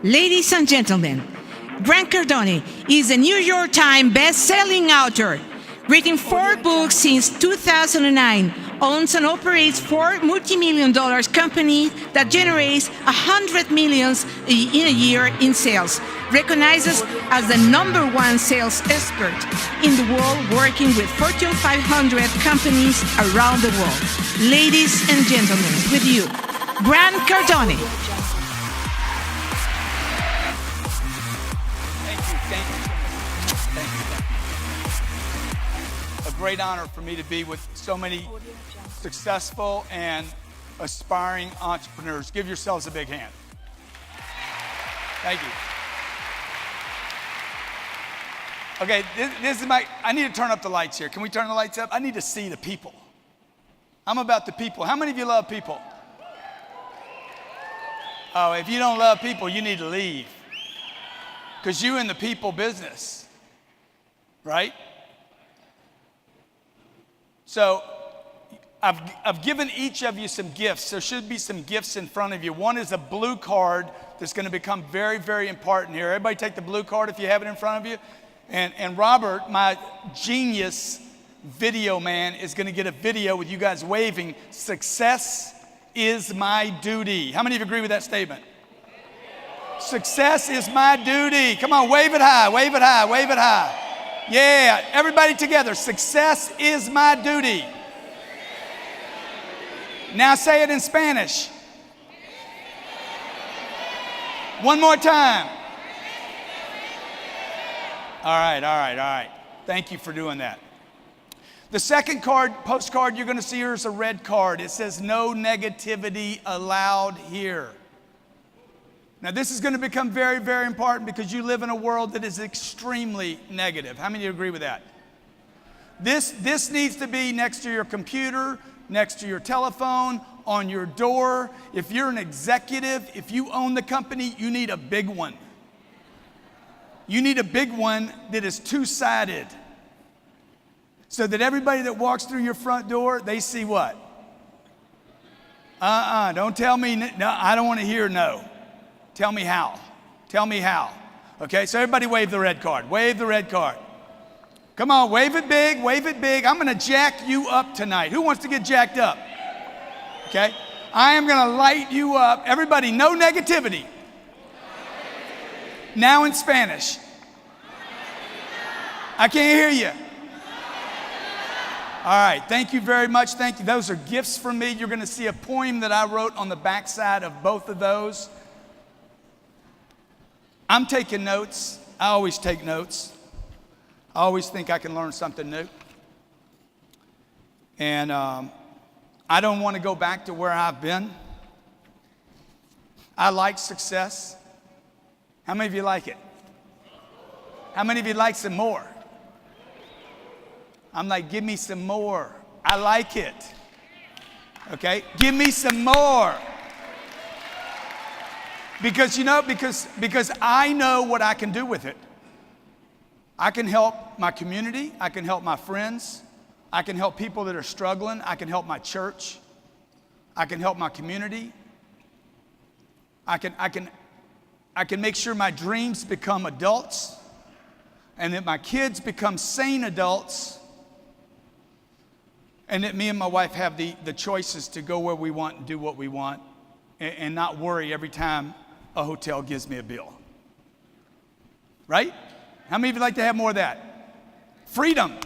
Ladies and gentlemen, Grant Cardone is a New York Times best-selling author, written 4 books since 2009, owns and operates 4 multi-million-dollar companies that generates $100 million in a year in sales, recognizes as the #1 sales expert in the world, working with Fortune 500 companies around the world. Ladies and gentlemen, with you, Grant Cardone. Great honor for me to be with so many successful and aspiring entrepreneurs. Give yourselves a big hand. Thank you. Okay, this is I need to turn up the lights here. Can we turn the lights up? I need to see the people. I'm about the people. How many of you love people? Oh, if you don't love people, you need to leave. Because you're in the people business, right? So I've given each of you some gifts. There should be some gifts in front of you. One is a blue card that's going to become very, very important here. Everybody take the blue card if you have it in front of you. And Robert, my genius video man, is going to get a video with you guys waving, "Success is my duty." How many of you agree with that statement? Success is my duty. Come on, wave it high, wave it high, wave it high. Yeah, everybody together. Success is my duty. Now say it in Spanish. One more time. All right. Thank you for doing that. The second postcard you're going to see here is a red card. It says, "No negativity allowed here." Now, this is going to become very, very important because you live in a world that is extremely negative. How many of you agree with that? This needs to be next to your computer, next to your telephone, on your door. If you're an executive, if you own the company, you need a big one. You need a big one that is two-sided, so that everybody that walks through your front door, they see what? Don't tell me, no, I don't want to hear no. Tell me how. Tell me how. Okay, so everybody wave the red card. Wave the red card. Come on, wave it big, wave it big. I'm going to jack you up tonight. Who wants to get jacked up? Okay, I am going to light you up. Everybody, no negativity. Now in Spanish. I can't hear you. All right, thank you very much. Thank you. Those are gifts from me. You're going to see a poem that I wrote on the backside of both of those. I'm taking notes. I always take notes. I always think I can learn something new. And I don't want to go back to where I've been. I like success. How many of you like it? How many of you like some more? I'm like, give me some more. I like it. Okay? Give me some more. Because, because I know what I can do with it. I can help my community. I can help my friends. I can help people that are struggling. I can help my church. I can help my community. I can make sure my dreams become adults and that my kids become sane adults and that me and my wife have the choices to go where we want and do what we want and not worry every time a hotel gives me a bill. Right? How many of you like to have more of that? Freedom.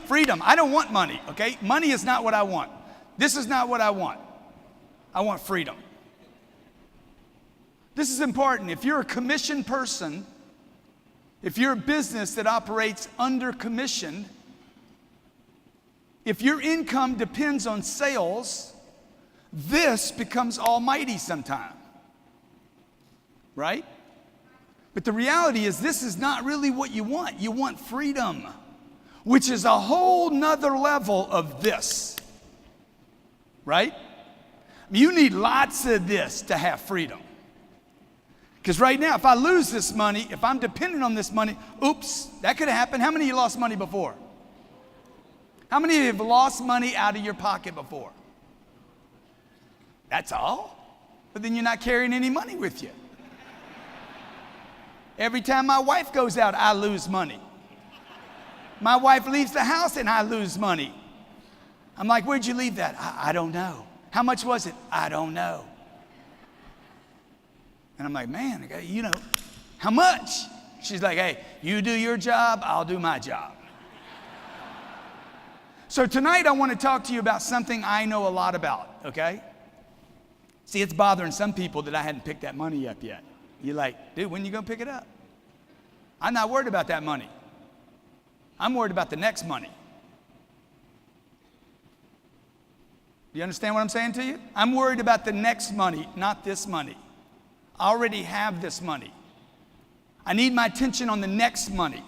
I don't want money, okay? Money is not what I want. This is not what I want. I want freedom. This is important. If you're a commission person, if you're a business that operates under commission, if your income depends on sales, this becomes almighty sometime. Right? But the reality is this is not really what you want. You want freedom, which is a whole nother level of this. Right? You need lots of this to have freedom. Because right now, if I lose this money, if I'm dependent on this money, oops, that could happen. How many of you lost money before? How many of you have lost money out of your pocket before? That's all? But then you're not carrying any money with you. Every time my wife goes out, I lose money. My wife leaves the house and I lose money. I'm like, where'd you leave that? I don't know. How much was it? I don't know. And I'm like, man, you know, how much? She's like, hey, you do your job, I'll do my job. So tonight I want to talk to you about something I know a lot about, okay? See, it's bothering some people that I hadn't picked that money up yet. You're like, dude, when are you going to pick it up? I'm not worried about that money. I'm worried about the next money. Do you understand what I'm saying to you? I'm worried about the next money, not this money. I already have this money. I need my attention on the next money.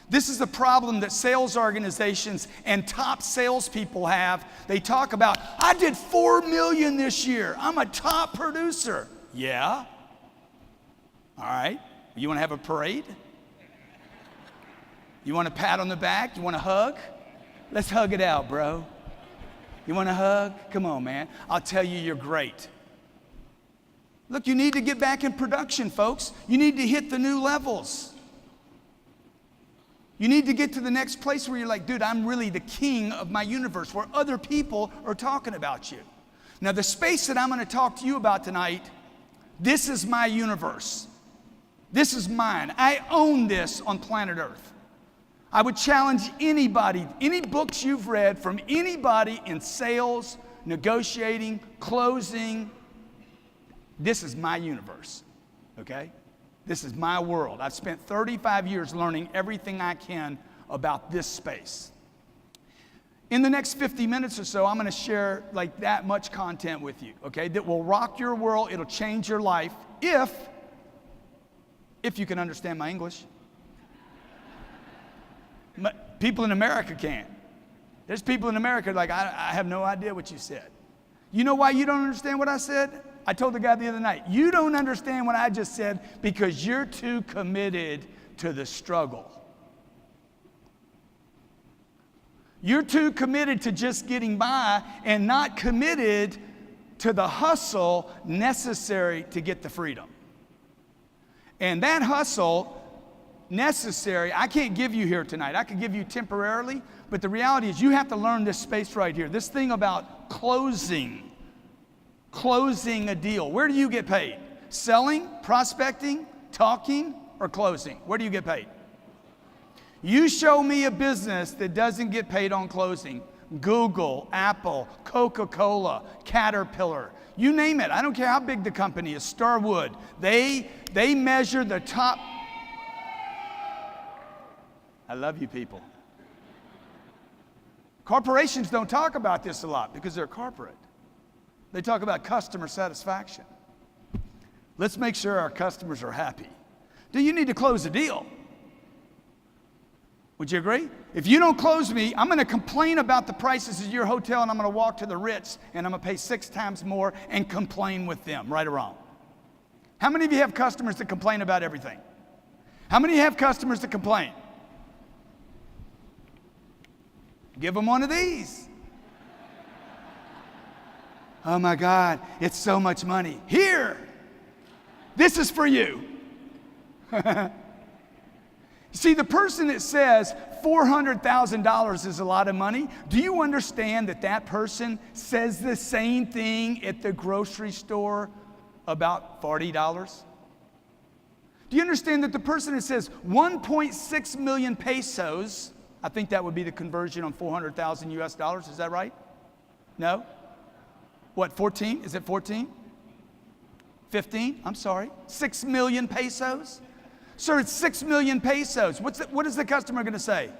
This is the problem that sales organizations and top salespeople have. They talk about, I did $4 million this year. I'm a top producer. Yeah. All right. You want to have a parade? You want a pat on the back? You want a hug? Let's hug it out, bro. You want a hug? Come on, man. I'll tell you, you're great. Look, you need to get back in production, folks. You need to hit the new levels. You need to get to the next place where you're like, dude, I'm really the king of my universe, where other people are talking about you. Now, the space that I'm going to talk to you about tonight, this is my universe. This is mine. I own this on planet Earth. I would challenge anybody, any books you've read from anybody in sales, negotiating, closing, this is my universe, okay? This is my world. I've spent 35 years learning everything I can about this space. In the next 50 minutes or so, I'm going to share like that much content with you, okay, that will rock your world. It'll change your life if you can understand my English. People in America can. There's people in America like, I have no idea what you said. You know why you don't understand what I said? I told the guy the other night, you don't understand what I just said because you're too committed to the struggle. You're too committed to just getting by and not committed to the hustle necessary to get the freedom. And that hustle necessary, I can't give you here tonight. I could give you temporarily, but the reality is you have to learn this space right here. This thing about closing a deal. Where do you get paid? Selling, prospecting, talking, or closing? Where do you get paid? You show me a business that doesn't get paid on closing. Google, Apple, Coca-Cola, Caterpillar, you name it. I don't care how big the company is, Starwood. They measure the top. I love you people. Corporations don't talk about this a lot because they're corporate. They talk about customer satisfaction. Let's make sure our customers are happy. Do you need to close a deal? Would you agree? If you don't close me, I'm going to complain about the prices of your hotel and I'm going to walk to the Ritz and I'm going to pay 6 times more and complain with them, right or wrong? How many of you have customers that complain about everything? How many have customers that complain? Give them one of these. Oh my God, it's so much money. Here, this is for you. See, the person that says $400,000 is a lot of money, do you understand that that person says the same thing at the grocery store about $40? Do you understand that the person that says 1.6 million pesos, I think that would be the conversion on 400,000 US dollars, is that right? No? What, 14? Is it 14? 15? I'm sorry. 6 million pesos? Sir, it's 6 million pesos. What is the customer going to say?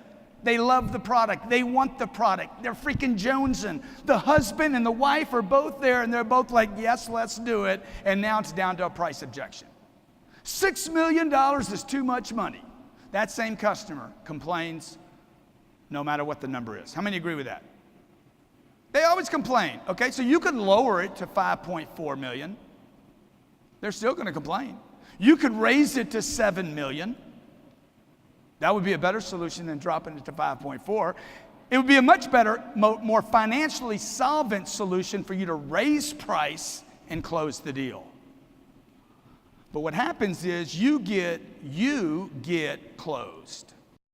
They love the product. They want the product. They're freaking jonesing. The husband and the wife are both there, and they're both like, yes, let's do it. And now it's down to a price objection. $6 million is too much money. That same customer complains no matter what the number is. How many agree with that? They always complain. Okay, so you could lower it to 5.4 million. They're still going to complain. You could raise it to 7 million. That would be a better solution than dropping it to 5.4. It would be a much better, more financially solvent solution for you to raise price and close the deal. But what happens is you get closed.